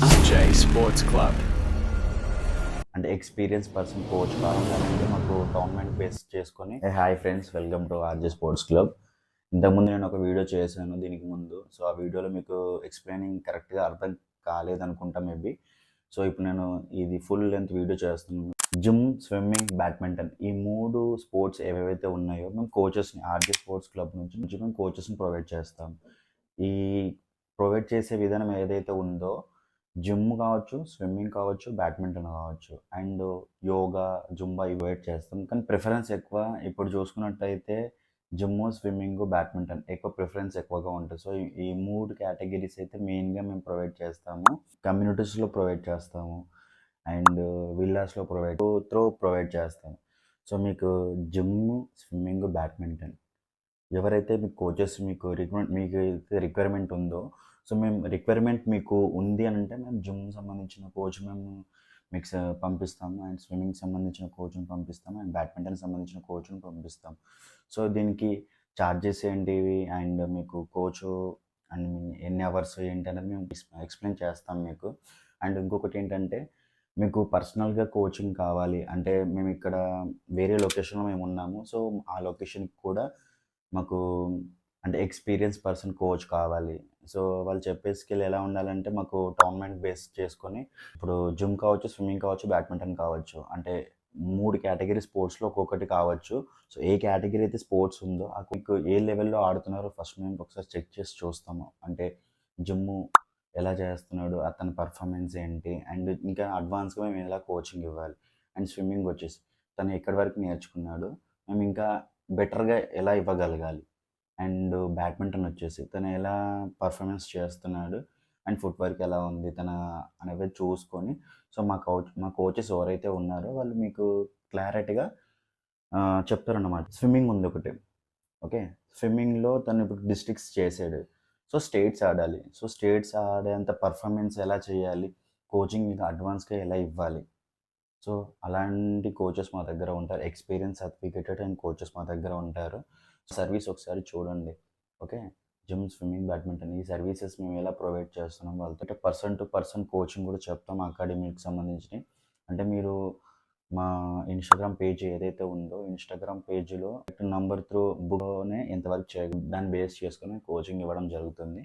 J Sports Club. అంటే experience person coach కావాలంటే మాకు టోర్నమెంట్ బేస్ చేసుకొని hi friends, welcome to RJ sports club. ఇంతకుముందు నేను ఒక వీడియో చేశాను దీనికి ముందు. సో ఆ వీడియోలో మీకు ఎక్స్ప్లెయినింగ్ కరెక్ట్గా అర్థం కాలేదనుకుంటా మేబీ. సో ఇప్పుడు నేను ఇది ఫుల్ లెంత్ వీడియో చేస్తున్నాను. జిమ్, స్విమ్మింగ్, బ్యాడ్మింటన్ ఈ 3 స్పోర్ట్స్ ఏవేవైతే ఉన్నాయో మేము కోచెస్ని ఆర్జే స్పోర్ట్స్ క్లబ్ నుంచి మేము కోచెస్ని ప్రొవైడ్ చేస్తాం. ఈ ప్రొవైడ్ చేసే విధానం ఏదైతే ఉందో జిమ్ కావచ్చు, స్విమ్మింగ్ కావచ్చు, బ్యాడ్మింటన్ కావచ్చు, అండ్ యోగా, జుంబా ఇవి వెయిట్ చేస్తాం. కానీ ప్రిఫరెన్స్ ఎక్కువ ఇప్పుడు చూసుకున్నట్టయితే జిమ్, స్విమ్మింగ్, బ్యాడ్మింటన్ ఎక్కువ ప్రిఫరెన్స్ ఎక్కువగా ఉంటుంది. సో ఈ 3 కేటగిరీస్ అయితే మెయిన్గా మేము ప్రొవైడ్ చేస్తాము. కమ్యూనిటీస్లో ప్రొవైడ్ చేస్తాము అండ్ విల్లాస్లో ప్రొవైడ్ చేస్తాము. సో మీకు జిమ్, స్విమ్మింగ్, బ్యాడ్మింటన్ ఎవరైతే మీకు కోచెస్ మీకు రిక్వైర్మెంట్ ఉందో, సో మేము రిక్వైర్మెంట్ మీకు ఉంది అని అంటే మేము జిమ్ సంబంధించిన కోచ్ మేము మీకు పంపిస్తాము అండ్ స్విమ్మింగ్ సంబంధించిన కోచ్ని పంపిస్తాము అండ్ బ్యాడ్మింటన్ సంబంధించిన కోచ్ని పంపిస్తాం. సో దీనికి ఛార్జెస్ ఏంటివి అండ్ మీకు కోచ్ అండ్ ఎన్ని అవర్స్ ఏంటి అనేది మేము ఎక్స్ప్లెయిన్ చేస్తాం మీకు. అండ్ ఇంకొకటి ఏంటంటే మీకు పర్సనల్గా కోచింగ్ కావాలి అంటే మేము ఇక్కడ వేరే లొకేషన్లో మేము ఉన్నాము. సో ఆ లొకేషన్కి కూడా మాకు అంటే ఎక్స్పీరియన్స్ పర్సన్ కోచ్ కావాలి. సో వాళ్ళు చెప్పే స్కిల్ ఎలా ఉండాలంటే మాకు టోర్నమెంట్ బేస్ చేసుకొని ఇప్పుడు జిమ్ కావచ్చు, స్విమ్మింగ్ కావచ్చు, బ్యాడ్మింటన్ కావచ్చు, అంటే 3 కేటగిరీ స్పోర్ట్స్లో ఒక్కొక్కటి కావచ్చు. సో ఏ కేటగిరీ అయితే స్పోర్ట్స్ ఉందో మీకు ఏ లెవెల్లో ఆడుతున్నారో ఫస్ట్ మేము ఒకసారి చెక్ చేసి చూస్తాము. అంటే జిమ్ము ఎలా చేస్తున్నాడు, అతని పర్ఫార్మెన్స్ ఏంటి, అండ్ ఇంకా అడ్వాన్స్గా మేము ఎలా కోచింగ్ ఇవ్వాలి. అండ్ స్విమ్మింగ్ వచ్చేసి తను ఎక్కడి వరకు నేర్చుకున్నాడు, మేము ఇంకా బెటర్గా ఎలా ఇవ్వగలగాలి. అండ్ బ్యాడ్మింటన్ వచ్చేసి తను ఎలా పర్ఫార్మెన్స్ చేస్తున్నాడు అండ్ ఫుట్ వర్క్ ఎలా ఉంది తన అనేవి చూసుకొని, సో మా కోచెస్ ఎవరైతే ఉన్నారో వాళ్ళు మీకు క్లారిటీగా చెప్తారన్నమాట. స్విమ్మింగ్ ఉంది ఒకటి, ఓకే. స్విమ్మింగ్లో తను ఇప్పుడు డిస్ట్రిక్ట్స్ చేసాడు, సో స్టేట్స్ ఆడాలి. సో స్టేట్స్ ఆడేంత పర్ఫార్మెన్స్ ఎలా చేయాలి, కోచింగ్ ఇంకా అడ్వాన్స్గా ఎలా ఇవ్వాలి. సో అలాంటి కోచెస్ మా దగ్గర ఉంటారు. ఎక్స్పీరియన్స్ సర్టిఫికేటెడ్ అండ్ కోచెస్ మా దగ్గర ఉంటారు. సర్వీస్ ఒకసారి చూడండి, ఓకే. జిమ్, స్విమ్మింగ్, బ్యాడ్మింటన్ ఈ సర్వీసెస్ మేము ఎలా ప్రొవైడ్ చేస్తున్నాం వాళ్ళతో పర్సన్ టు పర్సన్ కోచింగ్ కూడా చెప్తాం అకాడమీకి సంబంధించి. అంటే మీరు మా ఇన్స్టాగ్రామ్ పేజ్ ఏదైతే ఉందో ఇన్స్టాగ్రామ్ పేజ్లో నంబర్ త్రూ బుక్నే ఎంతవరకు చేయగలం దాన్ని బేస్ చేసుకొని కోచింగ్ ఇవ్వడం జరుగుతుంది.